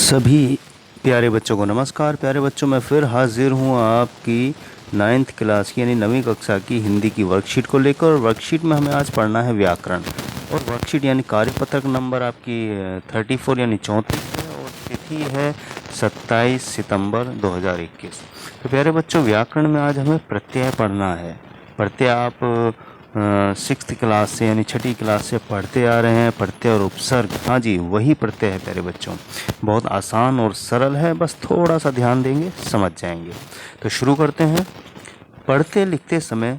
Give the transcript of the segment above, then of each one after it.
सभी प्यारे बच्चों को नमस्कार। प्यारे बच्चों, मैं फिर हाजिर हूँ आपकी 9th क्लास की यानी 9वीं कक्षा की हिंदी की वर्कशीट को लेकर। और वर्कशीट में हमें आज पढ़ना है व्याकरण। और वर्कशीट यानी कार्यपत्रक नंबर आपकी 34 यानी 34 है और तिथि है 27 सितंबर 2021। तो प्यारे बच्चों, व्याकरण में आज हमें प्रत्यय पढ़ना है। प्रत्यय आप 6th क्लास से यानी 6ठी क्लास से पढ़ते आ रहे हैं। प्रत्यय और उपसर्ग, हाँ जी, वही प्रत्यय है प्यारे बच्चों। बहुत आसान और सरल है, बस थोड़ा सा ध्यान देंगे समझ जाएंगे। तो शुरू करते हैं। पढ़ते लिखते समय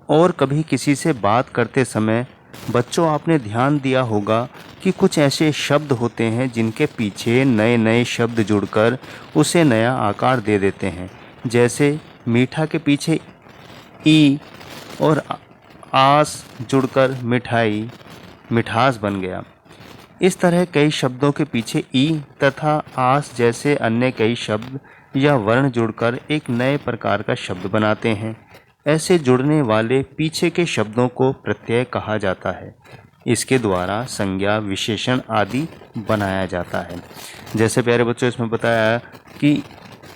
और कभी किसी से बात करते समय बच्चों आपने ध्यान दिया होगा कि कुछ ऐसे शब्द होते हैं जिनके पीछे नए नए शब्द जुड़कर उसे नया आकार दे देते हैं। जैसे मीठा के पीछे ई और आस जुड़कर मिठाई, मिठास बन गया। इस तरह कई शब्दों के पीछे ई तथा आस जैसे अन्य कई शब्द या वर्ण जुड़कर एक नए प्रकार का शब्द बनाते हैं। ऐसे जुड़ने वाले पीछे के शब्दों को प्रत्यय कहा जाता है। इसके द्वारा संज्ञा, विशेषण आदि बनाया जाता है। जैसे प्यारे बच्चों इसमें बताया कि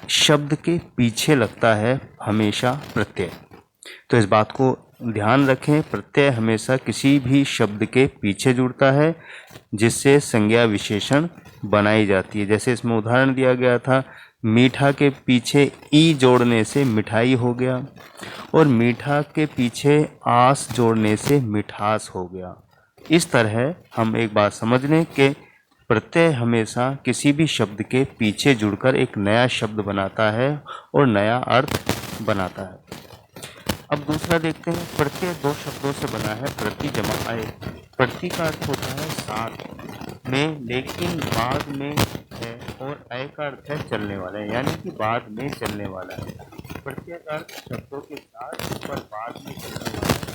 शब्द के पीछे लगता है हमेशा प्रत्यय। तो इस बात को ध्यान रखें, प्रत्यय हमेशा किसी भी शब्द के पीछे जुड़ता है जिससे संज्ञा विशेषण बनाई जाती है। जैसे इसमें उदाहरण दिया गया था, मीठा के पीछे ई जोड़ने से मिठाई हो गया और मीठा के पीछे आस जोड़ने से मिठास हो गया। इस तरह हम एक बात समझ लें कि प्रत्यय हमेशा किसी भी शब्द के पीछे जुड़कर एक नया शब्द बनाता है और नया अर्थ बनाता है। अब दूसरा देखते हैं। प्रत्यय दो शब्दों से बना है, प्रति जमा आए। प्रति का अर्थ होता है साथ में, लेकिन बाद में है, और आय का अर्थ है चलने वाला है, यानी कि बाद में चलने वाला है। प्रत्यय का अर्थ शब्दों के साथ पर बाद में चलने वाला है।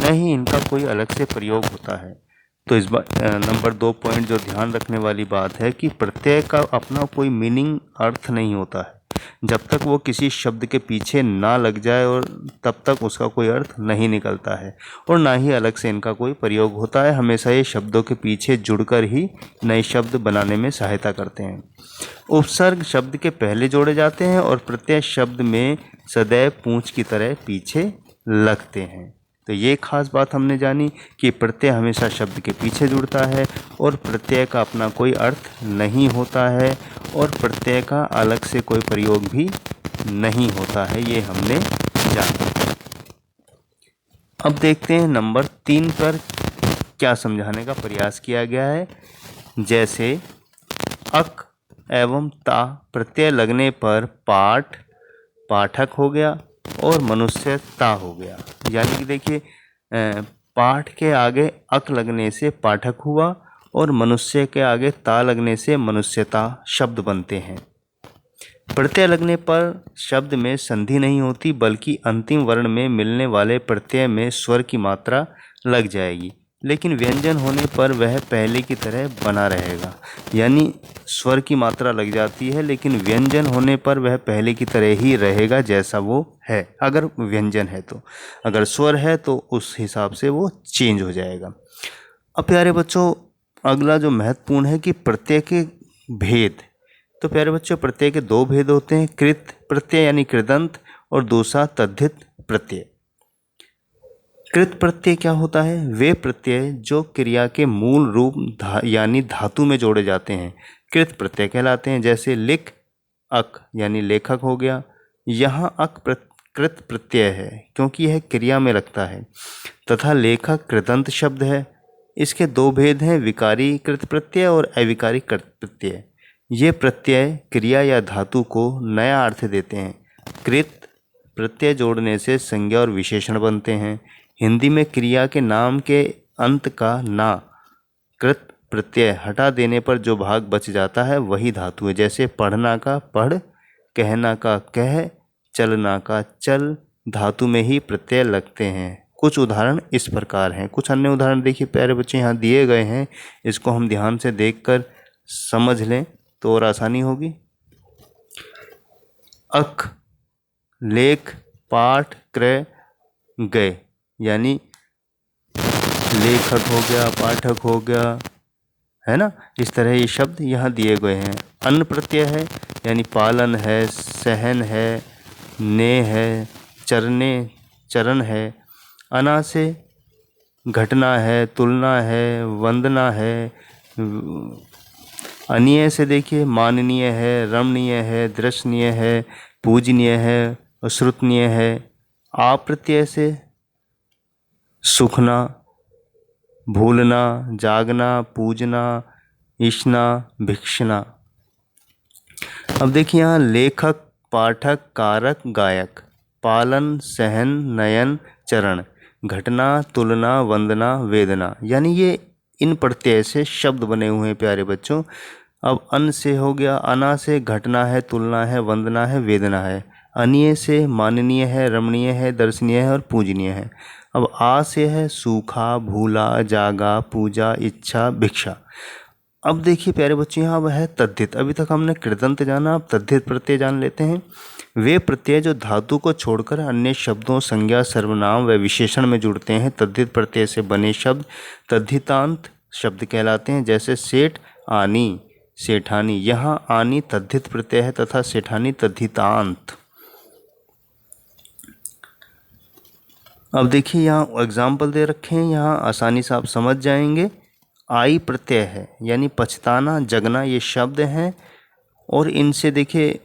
नहीं, इनका कोई अलग से प्रयोग होता है। तो इस नंबर 2 पॉइंट जो ध्यान रखने वाली बात है कि प्रत्यय का अपना कोई मीनिंग, अर्थ नहीं होता है। जब तक वो किसी शब्द के पीछे ना लग जाए और तब तक उसका कोई अर्थ नहीं निकलता है, और ना ही अलग से इनका कोई प्रयोग होता है। हमेशा ये शब्दों के पीछे जुड़कर ही नए शब्द बनाने में सहायता करते हैं। उपसर्ग शब्द के पहले जोड़े जाते हैं और प्रत्यय शब्द में सदैव पूंछ की तरह पीछे लगते हैं। तो ये खास बात हमने जानी कि प्रत्यय हमेशा शब्द के पीछे जुड़ता है और प्रत्यय का अपना कोई अर्थ नहीं होता है और प्रत्यय का अलग से कोई प्रयोग भी नहीं होता है। ये हमने जाना। अब देखते हैं नंबर 3 पर क्या समझाने का प्रयास किया गया है। जैसे अक एवं ता प्रत्यय लगने पर पाठ, पाठक हो गया और मनुष्यता हो गया। यानी कि देखिए, पाठ के आगे अक लगने से पाठक हुआ और मनुष्य के आगे ता लगने से मनुष्यता शब्द बनते हैं। प्रत्यय लगने पर शब्द में संधि नहीं होती, बल्कि अंतिम वर्ण में मिलने वाले प्रत्यय में स्वर की मात्रा लग जाएगी, लेकिन व्यंजन होने पर वह पहले की तरह बना रहेगा। यानी स्वर की मात्रा लग जाती है, लेकिन व्यंजन होने पर वह पहले की तरह ही रहेगा जैसा वो है। अगर व्यंजन है तो, अगर स्वर है तो उस हिसाब से वो चेंज हो जाएगा। अब प्यारे बच्चों, अगला जो महत्वपूर्ण है कि प्रत्यय के भेद। तो प्यारे बच्चों, प्रत्यय के 2 भेद होते हैं, कृत प्रत्यय यानी कृदंत और दूसरा तद्धित प्रत्यय। कृत प्रत्यय क्या होता है? वे प्रत्यय जो क्रिया के मूल रूप यानी धातु में जोड़े जाते हैं कृत प्रत्यय कहलाते हैं। जैसे लिख, अक यानी लेखक हो गया। यहाँ अक कृत प्रत्यय है क्योंकि यह क्रिया में लगता है, तथा लेखक कृदंत शब्द है। इसके 2 भेद हैं, विकारी कृत प्रत्यय और अविकारी कृत प्रत्यय। ये प्रत्यय क्रिया या धातु को नया अर्थ देते हैं। कृत प्रत्यय जोड़ने से संज्ञा और विशेषण बनते हैं। हिंदी में क्रिया के नाम के अंत का ना कृत प्रत्यय हटा देने पर जो भाग बच जाता है वही धातु है। जैसे पढ़ना का पढ़, कहना का कह, चलना का चल, धातु में ही प्रत्यय लगते हैं। कुछ उदाहरण इस प्रकार हैं। कुछ अन्य उदाहरण देखिए प्यारे बच्चे यहाँ दिए गए हैं, इसको हम ध्यान से देखकर समझ लें तो और आसानी होगी। अख, लेख, पाठ, क्रय, गए, यानी लेखक हो गया, पाठक हो गया, है ना। इस तरह ये शब्द यहाँ दिए गए हैं। अन्न प्रत्यय है, यानी पालन है, सहन है, ने है, चरने, चरण है। अना से घटना है, तुलना है, वंदना है। अनीय से देखिए माननीय है, रमणीय है, दर्शनीय है, पूजनीय है और श्रुतनीय है। आप्रत्यय से सुखना, भूलना, जागना, पूजना, ईशना, भिक्षना। अब देखिए यहाँ लेखक, पाठक, कारक, गायक, पालन, सहन, नयन, चरण, घटना, तुलना, वंदना, वेदना, यानी ये इन प्रत्यय से शब्द बने हुए हैं प्यारे बच्चों। अब अन से हो गया, अना से घटना है, तुलना है, वंदना है, वेदना है। अनीय से माननीय है, रमणीय है, दर्शनीय है और पूजनीय है। अब आ से है सूखा, भूला, जागा, पूजा, इच्छा, भिक्षा। अब देखिए प्यारे बच्चों यहाँ वह है तद्धित। अभी तक हमने कृदंत जाना, अब तद्धित प्रत्यय जान लेते हैं। वे प्रत्यय जो धातु को छोड़कर अन्य शब्दों, संज्ञा, सर्वनाम व विशेषण में जुड़ते हैं, तद्धित प्रत्यय से बने शब्द तद्धितांत शब्द कहलाते हैं। जैसे सेठ, आनी, सेठानी। यहाँ आनी तद्धित प्रत्यय है तथा सेठानी तद्धितांत। अब देखिए यहाँ एग्जाम्पल दे रखे हैं, यहाँ आसानी से आप समझ जाएंगे। आई प्रत्यय है, यानी पछताना, जगना, ये शब्द हैं और इनसे देखिए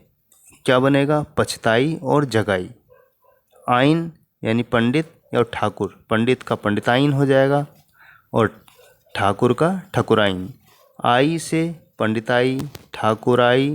क्या बनेगा, पछताई और जगाई। आइन यानी पंडित और ठाकुर, पंडित का पंडिताइन हो जाएगा और ठाकुर का ठकुराइन। आई से पंडिताई, ठाकुराई,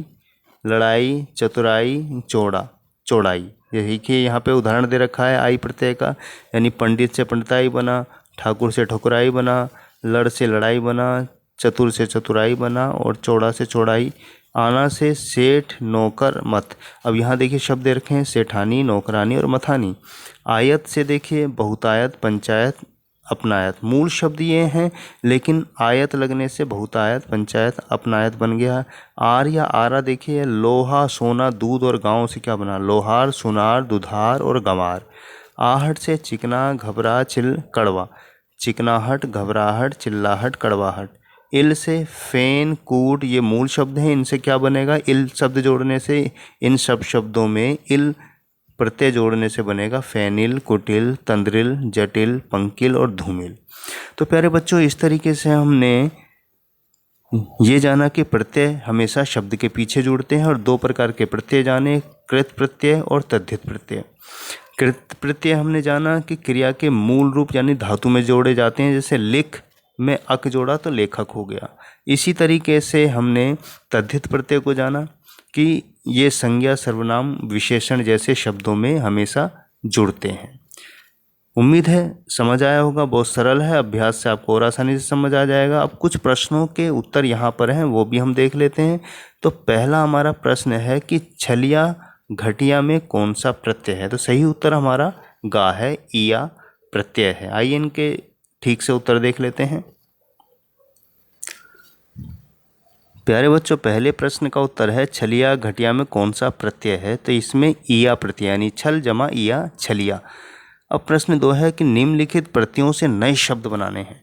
लड़ाई, चतुराई, चौड़ा, चौड़ाई। ये देखिए यहाँ पे उदाहरण दे रखा है आई प्रत्यय का, यानी पंडित से पंडिताई बना, ठाकुर से ठकुराई बना, लड़ से लड़ाई बना, चतुर से चतुराई बना और चौड़ा से चौड़ाई। आना से सेठ, नौकर, मत। अब यहाँ देखिए शब्द दे रखे हैं सेठानी, नौकरानी और मथानी। आयत से देखिए बहुतायत, पंचायत, अपनायत। मूल शब्द ये हैं, लेकिन आयत लगने से बहुतायत, पंचायत, अपनायत बन गया। आर या आरा देखिए लोहा, सोना, दूध और गांव से क्या बना, लोहार, सुनार, दुधार और गंवार। आहट से चिकना, घबरा, चिल, कड़वा। चिकनाहट, घबराहट, चिल्लाहट, कड़वाहट। इल से फेन, कूट, ये मूल शब्द हैं, इनसे क्या बनेगा, इल शब्द जोड़ने से इन सब शब्दों में इल प्रत्यय जोड़ने से बनेगा फैनिल, कुटिल, तंद्रिल, जटिल, पंकिल और धूमिल। तो प्यारे बच्चों इस तरीके से हमने ये जाना कि प्रत्यय हमेशा शब्द के पीछे जुड़ते हैं और दो प्रकार के प्रत्यय जाने, कृत प्रत्यय और तद्धित प्रत्यय। कृत प्रत्यय हमने जाना कि क्रिया के मूल रूप यानी धातु में जोड़े जाते हैं, जैसे लिख में अक जोड़ा तो लेखक हो गया। इसी तरीके से हमने तद्धित प्रत्यय को जाना कि ये संज्ञा, सर्वनाम, विशेषण जैसे शब्दों में हमेशा जुड़ते हैं। उम्मीद है समझ आया होगा, बहुत सरल है, अभ्यास से आपको और आसानी से समझ आ जाएगा। अब कुछ प्रश्नों के उत्तर यहाँ पर हैं, वो भी हम देख लेते हैं। तो पहला हमारा प्रश्न है कि छलिया घटिया में कौन सा प्रत्यय है, तो सही उत्तर हमारा गा है, इया प्रत्यय है। आइए इनके ठीक से उत्तर देख लेते हैं। प्यारे बच्चों पहले प्रश्न का उत्तर है छलिया घटिया में कौन सा प्रत्यय है, तो इसमें इया प्रत्यय यानी छल जमा इया, छलिया। अब प्रश्न 2 है कि निम्नलिखित प्रत्ययों से नए शब्द बनाने हैं।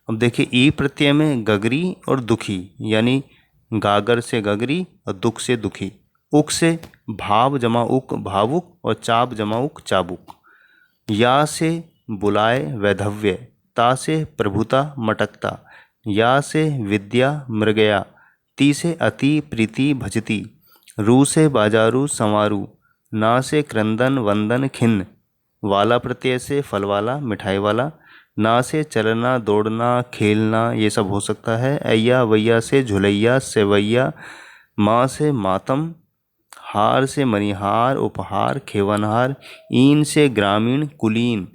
अब देखिए ई प्रत्यय में गगरी और दुखी, यानी गागर से गगरी और दुख से दुखी। उक से भाव जमा उक, भावुक और चाप जमा उक, चाबुक। या से बुलाए, वैधव्य। ता से प्रभुता, मटकता। या से विद्या, मृगया। ती से अति, प्रीति, भजती। रू से बाजारू, संवारू। ना से क्रंदन, वंदन, खिन्न। वाला प्रत्यय से फल वाला, मिठाई वाला। ना से चलना, दौड़ना, खेलना, ये सब हो सकता है। अय्या वैया से झुलैया, सेवैया। माँ से मातम। हार से मणिहार, उपहार, खेवनहार। ईन से ग्रामीण, कुलीन।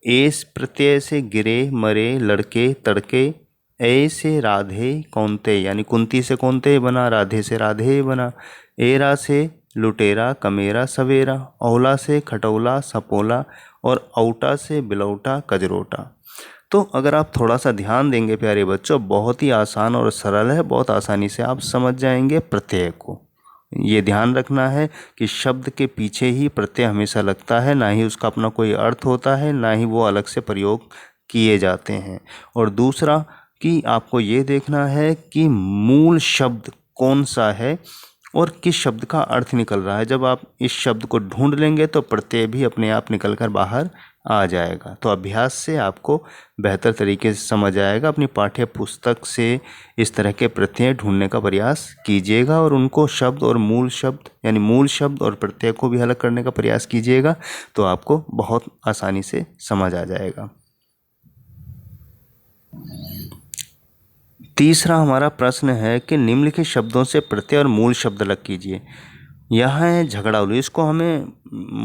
एस प्रत्यय से गिरे, मरे, लड़के, तड़के। ए से राधे, कौनते, यानी कुंती से कौनते बना, राधे से राधे बना। एरा से लुटेरा, कमेरा, सवेरा। औला से खटौला, सपोला और औटा से बिलौटा, कजरोटा। तो अगर आप थोड़ा सा ध्यान देंगे प्यारे बच्चों, बहुत ही आसान और सरल है, बहुत आसानी से आप समझ जाएंगे प्रत्यय को। ये ध्यान रखना है कि शब्द के पीछे ही प्रत्यय हमेशा लगता है, ना ही उसका अपना कोई अर्थ होता है, ना ही वो अलग से प्रयोग किए जाते हैं। और दूसरा कि आपको ये देखना है कि मूल शब्द कौन सा है और किस शब्द का अर्थ निकल रहा है। जब आप इस शब्द को ढूंढ लेंगे तो प्रत्यय भी अपने आप निकल कर बाहर आ जाएगा। तो अभ्यास से आपको बेहतर तरीके से समझ आएगा। अपनी पाठ्य पुस्तक से इस तरह के प्रत्यय ढूंढने का प्रयास कीजिएगा और उनको शब्द और मूल शब्द यानी मूल शब्द और प्रत्यय को भी अलग करने का प्रयास कीजिएगा, तो आपको बहुत आसानी से समझ आ जाएगा। तीसरा हमारा प्रश्न है कि निम्नलिखित शब्दों से प्रत्यय और मूल शब्द अलग कीजिए। यह है झगड़ालू, इसको हमें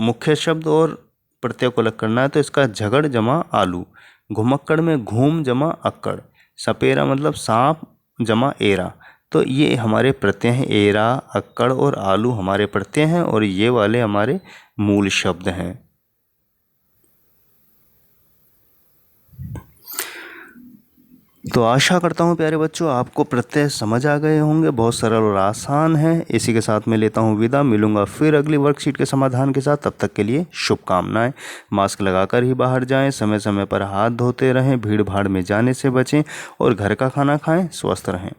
मुख्य शब्द और प्रत्यय को अलग करना है। तो इसका झगड़ जमा आलू, घुमक्कड़ में घूम जमा अक्कड़, सपेरा मतलब सांप जमा एरा। तो ये हमारे प्रत्यय हैं। एरा, अक्कड़ और आलू हमारे प्रत्यय हैं और ये वाले हमारे मूल शब्द हैं। तो आशा करता हूँ प्यारे बच्चों आपको प्रत्यय समझ आ गए होंगे, बहुत सरल और आसान है। इसी के साथ मैं लेता हूँ विदा, मिलूंगा फिर अगली वर्कशीट के समाधान के साथ। तब तक के लिए शुभकामनाएं। मास्क लगाकर ही बाहर जाएं, समय समय पर हाथ धोते रहें, भीड़ भाड़ में जाने से बचें और घर का खाना खाएं, स्वस्थ रहें।